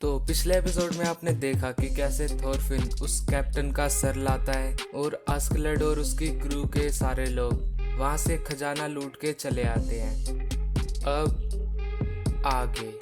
तो पिछले एपिसोड में आपने देखा कि कैसे थोरफिन उस कैप्टन का सर लाता है और आस्कलड और उसकी क्रू के सारे लोग वहां से खजाना लूट के चले आते हैं। अब आगे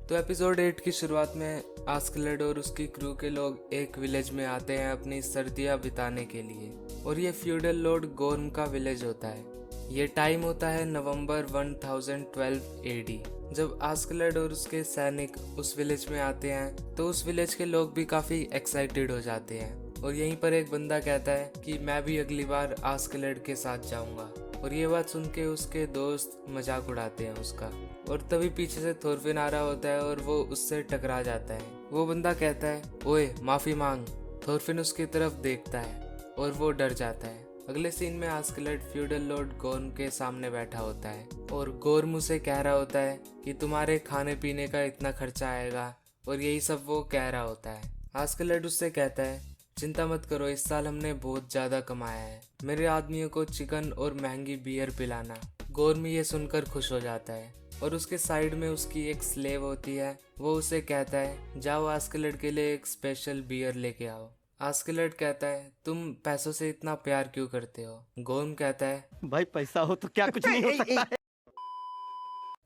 तो एपिसोड 8 की शुरुआत में आस्कलड और उसकी क्रू के लोग एक विलेज में आते हैं अपनी सर्दियां बिताने के लिए, और ये फ्यूडल लॉर्ड गोर्म का विलेज होता है। ये टाइम होता है नवंबर 1012 एडी। जब आस्कलड और उसके सैनिक उस विलेज में आते हैं तो उस विलेज के लोग भी काफी एक्साइटेड हो जाते हैं, और यहीं पर एक बंदा कहता है कि मैं भी अगली बार आस्कलड के साथ जाऊंगा, और ये बात सुन के उसके दोस्त मजाक उड़ाते हैं उसका। और तभी पीछे से थोरफिन आ रहा होता है और वो उससे टकरा जाता है। वो बंदा कहता है, ओए माफी मांग। थोरफिन उसकी तरफ देखता है और वो डर जाता है। अगले सीन में आस्कलड फ्यूडल लॉर्ड गोर्म के सामने बैठा होता है और गोर्म उसे कह रहा होता है कि तुम्हारे खाने पीने का इतना खर्चा आएगा, और यही सब वो कह रहा होता है। आस्कलड उससे कहता है, चिंता मत करो, इस साल हमने बहुत ज्यादा कमाया है, मेरे आदमियों को चिकन और महंगी बियर पिलाना। गोर्म ये सुनकर खुश हो जाता है और उसके साइड में उसकी एक स्लेव होती है। वो उसे कहता है, जाओ आस्कलड के लिए एक स्पेशल बियर लेके आओ। आस्कलड कहता है, तुम पैसों से इतना प्यार क्यों करते हो? गोर्म कहता है, भाई पैसा हो तो क्या कुछ नहीं हो सकता है।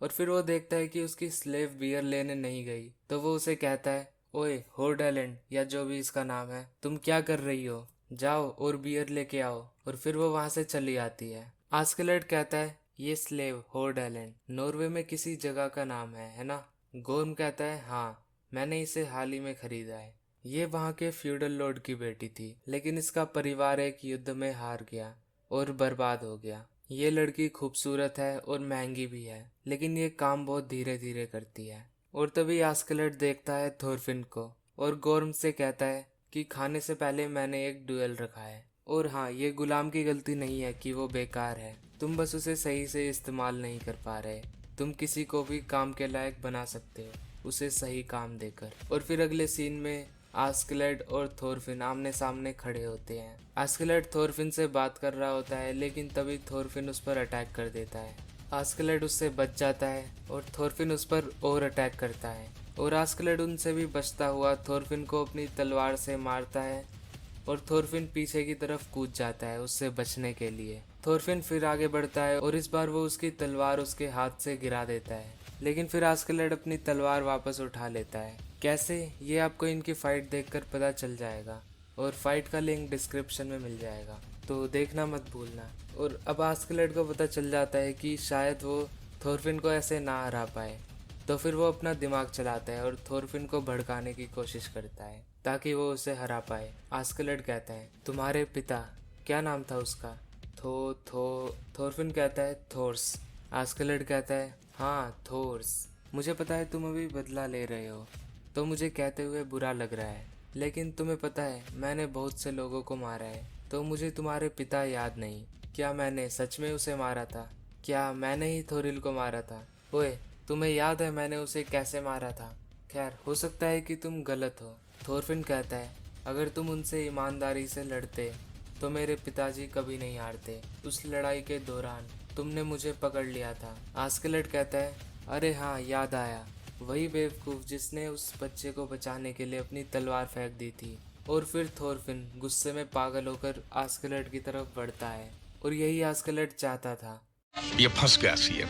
और फिर वो देखता है कि उसकी स्लेव बियर लेने नहीं गई, तो वो उसे कहता है, ओए होर्डलैंड या जो भी इसका नाम है, तुम क्या कर रही हो? जाओ और बियर लेके आओ। और फिर वो वहां से चली आती है। आस्कलड कहता है, ये स्लेव होर्डलैंड नॉर्वे में किसी जगह का नाम है ना? गोर्म कहता है, हाँ, मैंने इसे हाल ही में खरीदा है। ये वहाँ के फ्यूडल लॉर्ड की बेटी थी, लेकिन इसका परिवार एक युद्ध में हार गया और बर्बाद हो गया। ये लड़की खूबसूरत है और महंगी भी है, लेकिन ये काम बहुत धीरे धीरे करती है। और तभी आस्कलड देखता है थोरफिन को और गोर्म से कहता है कि खाने से पहले मैंने एक ड्यूल रखा है, और हाँ, ये गुलाम की गलती नहीं है कि वो बेकार है, तुम बस उसे सही से इस्तेमाल नहीं कर पा रहे। तुम किसी को भी काम के लायक बना सकते हो, उसे सही काम देकर। और फिर अगले सीन में आस्कलड और थोरफिन आमने सामने खड़े होते हैं। आस्कलड थोरफिन से बात कर रहा होता है, लेकिन तभी थोरफिन उस पर अटैक कर देता है। आस्कलड उससे बच जाता है और थोरफिन उस पर और अटैक करता है, और आस्कलड उनसे भी बचता हुआ थोरफिन को अपनी तलवार से मारता है, और थोरफिन पीछे की तरफ कूद जाता है उससे बचने के लिए। थोरफिन फिर आगे बढ़ता है और इस बार वो उसकी तलवार उसके हाथ से गिरा देता है, लेकिन फिर आस्कलड अपनी तलवार वापस उठा लेता है। कैसे, ये आपको इनकी फाइट देखकर पता चल जाएगा, और फाइट का लिंक डिस्क्रिप्शन में मिल जाएगा, तो देखना मत भूलना। और अब आस्कलड को पता चल जाता है कि शायद वो थोरफिन को ऐसे ना हरा पाए, तो फिर वो अपना दिमाग चलाता है और थोरफिन को भड़काने की कोशिश करता है ताकि वो उसे हरा पाए। आस्कलड कहता है, तुम्हारे पिता, क्या नाम था उसका? थोरफिन कहता है, थोर्स। आस्कलड कहता है, हाँ थोर्स, मुझे पता है तुम अभी बदला ले रहे हो, तो मुझे कहते हुए बुरा लग रहा है, लेकिन तुम्हें पता है मैंने बहुत से लोगों को मारा है, तो मुझे तुम्हारे पिता याद नहीं। क्या मैंने सच में उसे मारा था? क्या मैंने ही थोरिल को मारा था? ओए, तुम्हें याद है मैंने उसे कैसे मारा था? खैर, हो सकता है कि तुम गलत हो। थोरफिन कहता है, अगर तुम उनसे ईमानदारी से लड़ते तो मेरे पिताजी कभी नहीं हारते। उस लड़ाई के दौरान तुमने मुझे पकड़ लिया था। आस्कलड कहता है, अरे हाँ, याद आया, वही बेवकूफ जिसने उस बच्चे को बचाने के लिए अपनी तलवार फेंक दी थी। और फिर थोरफिन गुस्से में पागल होकर आस्कलड की तरफ बढ़ता है, और यही आस्कलड चाहता था। ये फंस गया सीएम।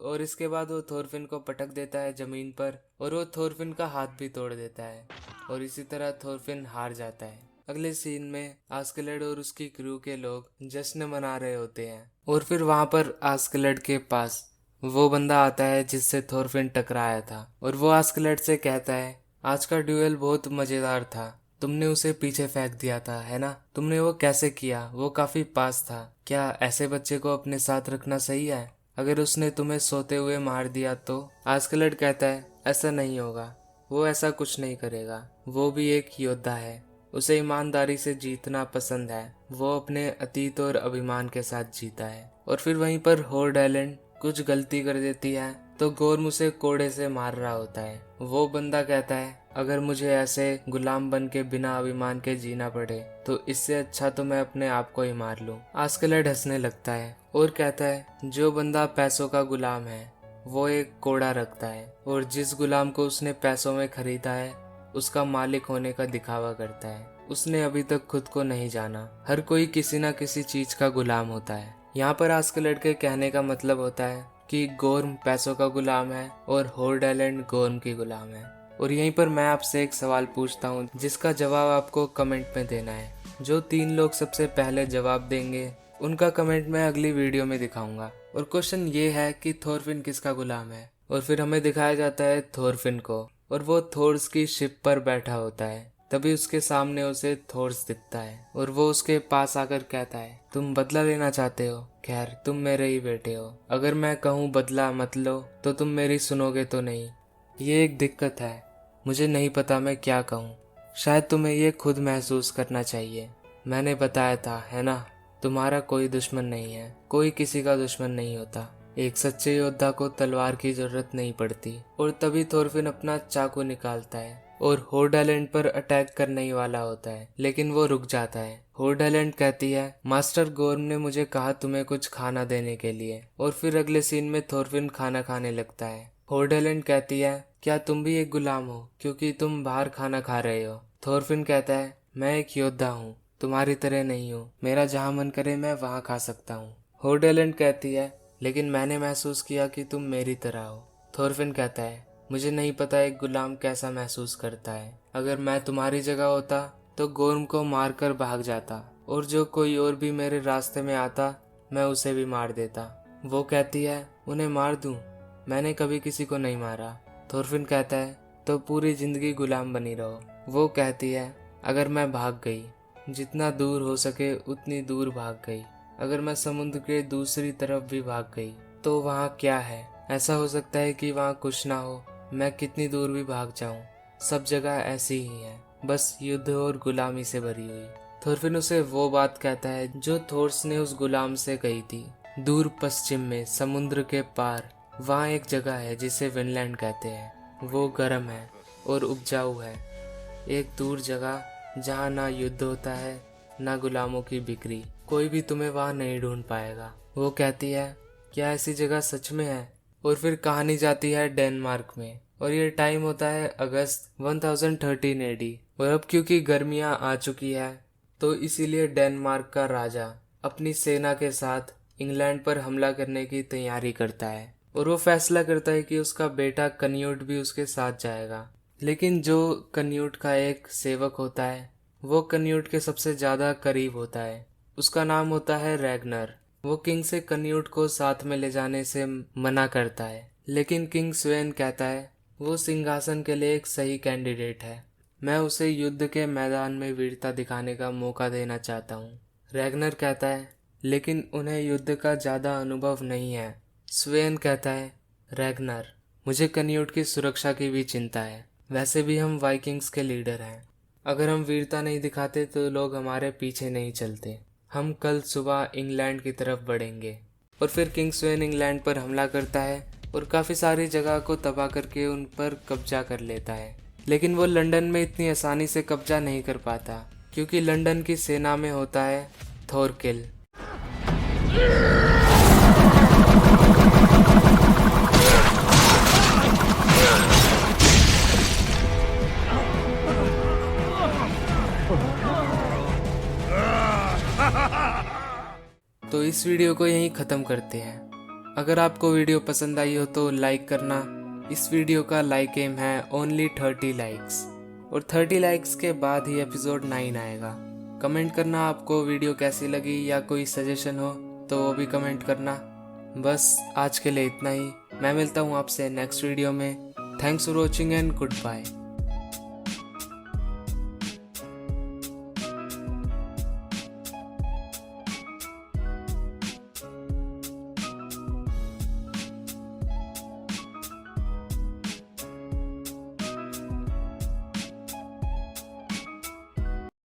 और इसके बाद वो थोरफिन को पटक देता है जमीन पर, और वो थोरफिन का हाथ भी तोड़ देता है, और इसी तरह थोरफिन हार जाता है। अगले सीन में आस्कलड और उसकी क्रू के लोग जश्न मना रहे होते हैं, और फिर वहां पर आस्कलड के पास वो बंदा आता है जिससे थोरफिन टकराया था, और वो आस्कलड से कहता है, आज का ड्यूएल बहुत मजेदार था, तुमने उसे पीछे फेंक दिया था, है ना? तुमने वो कैसे किया? वो काफी पास था। क्या ऐसे बच्चे को अपने साथ रखना सही है? अगर उसने तुम्हें सोते हुए मार दिया तो? आस्कलड कहता है, ऐसा नहीं होगा, वो ऐसा कुछ नहीं करेगा, वो भी एक योद्धा है, उसे ईमानदारी से जीतना पसंद है, वो अपने अतीत और अभिमान के साथ जीता है। और फिर वहीं पर होर्ड आइलैंड कुछ गलती कर देती है तो गोर्म उसे कोड़े से मार रहा होता है। वो बंदा कहता है अगर मुझे ऐसे गुलाम बन के बिना अभिमान के जीना पड़े तो इससे अच्छा तो मैं अपने आप को ही मार लूं। आस्कलड हंसने लगता है और कहता है जो बंदा पैसों का गुलाम है वो एक कोड़ा रखता है और जिस गुलाम को उसने पैसों में खरीदा है उसका मालिक होने का दिखावा करता है। उसने अभी तक खुद को नहीं जाना। हर कोई किसी न किसी चीज का गुलाम होता है। यहाँ पर आस्कलड के कहने का मतलब होता है कि गोर्म पैसों का गुलाम है और होर्ड आइलैंड गोर्म की गुलाम है। और यहीं पर मैं आपसे एक सवाल पूछता हूँ जिसका जवाब आपको कमेंट में देना है। जो 3 लोग सबसे पहले जवाब देंगे उनका कमेंट मैं अगली वीडियो में दिखाऊंगा। और क्वेश्चन ये है कि थोरफिन किसका गुलाम है। और फिर हमें दिखाया जाता है थोरफिन को और वो थोर्स की शिप पर बैठा होता है। तभी उसके सामने उसे थोर्स दिखता है और वो उसके पास आकर कहता है तुम बदला लेना चाहते हो, खैर तुम मेरे ही बेटे हो। अगर मैं कहूँ बदला मत लो तो तुम मेरी सुनोगे तो नहीं। ये एक दिक्कत है, मुझे नहीं पता मैं क्या कहूँ। शायद तुम्हें ये खुद महसूस करना चाहिए। मैंने बताया था है ना, तुम्हारा कोई दुश्मन नहीं है। कोई किसी का दुश्मन नहीं होता। एक सच्चे योद्धा को तलवार की जरूरत नहीं पड़ती। और तभी थोरफिन अपना चाकू निकालता है और होर्ड आइलैंड पर अटैक करने ही वाला होता है, लेकिन वो रुक जाता है। होर्ड आइलैंड कहती है मास्टर गोर्म ने मुझे कहा तुम्हें कुछ खाना देने के लिए। और फिर अगले सीन में थोरफिन खाना खाने लगता है। होर्ड आइलैंड कहती है क्या तुम भी एक गुलाम हो क्योंकि तुम बाहर खाना खा रहे हो। थोरफिन कहता है मैं एक योद्धा हूँ, तुम्हारी तरह नहीं हूँ। मेरा जहाँ मन करे मैं वहाँ खा सकता हूँ। होर्ड आइलैंड कहती है लेकिन मैंने महसूस किया कि तुम मेरी तरह हो। थोरफिन कहता है मुझे नहीं पता एक गुलाम कैसा महसूस करता है। अगर मैं तुम्हारी जगह होता तो गोर्म को मारकर भाग जाता और जो कोई और भी मेरे रास्ते में आता मैं उसे भी मार देता। वो कहती है उन्हें मार दूं? मैंने कभी किसी को नहीं मारा। थोरफिन कहता है तो पूरी जिंदगी गुलाम बनी रहो। वो कहती है अगर मैं भाग गई, जितना दूर हो सके उतनी दूर भाग गई, अगर मैं समुद्र के दूसरी तरफ भी भाग गई तो वहाँ क्या है? ऐसा हो सकता है कि वहाँ कुछ ना हो। मैं कितनी दूर भी भाग जाऊं, सब जगह ऐसी ही है, बस युद्ध और गुलामी से भरी हुई। थोरफिन उसे वो बात कहता है जो थोर्स ने उस गुलाम से कही थी। दूर पश्चिम में समुद्र के पार वहाँ एक जगह है जिसे विनलैंड कहते हैं। वो गर्म है और उपजाऊ है। एक दूर जगह जहाँ ना युद्ध होता है ना गुलामों की बिक्री। कोई भी तुम्हें वहाँ नहीं ढूंढ पाएगा। वो कहती है क्या ऐसी जगह सच में है? और फिर कहानी जाती है डेनमार्क में और ये टाइम होता है अगस्त 1013 एडी। और अब क्योंकि गर्मियाँ आ चुकी है तो इसीलिए डेनमार्क का राजा अपनी सेना के साथ इंग्लैंड पर हमला करने की तैयारी करता है। और वो फैसला करता है कि उसका बेटा कन्यूट भी उसके साथ जाएगा। लेकिन जो कन्यूट का एक सेवक होता है वो कन्यूट के सबसे ज्यादा करीब होता है। उसका नाम होता है रैगनर। वो किंग से कन्यूट को साथ में ले जाने से मना करता है, लेकिन किंग स्वेन कहता है वो सिंहासन के लिए एक सही कैंडिडेट है। मैं उसे युद्ध के मैदान में वीरता दिखाने का मौका देना चाहता हूँ। रैगनर कहता है लेकिन उन्हें युद्ध का ज्यादा अनुभव नहीं है। स्वेन कहता है रैगनर मुझे कन्यूट की सुरक्षा की भी चिंता है। वैसे भी हम वाइकिंग्स के लीडर हैं। अगर हम वीरता नहीं दिखाते तो लोग हमारे पीछे नहीं चलते। हम कल सुबह इंग्लैंड की तरफ बढ़ेंगे। और फिर किंग स्वेन इंग्लैंड पर हमला करता है और काफ़ी सारी जगह को तबाह करके उन पर कब्जा कर लेता है। लेकिन वो लंदन में इतनी आसानी से कब्जा नहीं कर पाता क्योंकि लंदन की सेना में होता है थोरकिल। तो इस वीडियो को यहीं ख़त्म करते हैं। अगर आपको वीडियो पसंद आई हो तो लाइक करना। इस वीडियो का लाइक एम है ओनली 30 लाइक्स और 30 लाइक्स के बाद ही एपिसोड 9 आएगा। कमेंट करना आपको वीडियो कैसी लगी या कोई सजेशन हो तो वो भी कमेंट करना। बस आज के लिए इतना ही। मैं मिलता हूँ आपसे नेक्स्ट वीडियो में। Thanks for watching and good bye.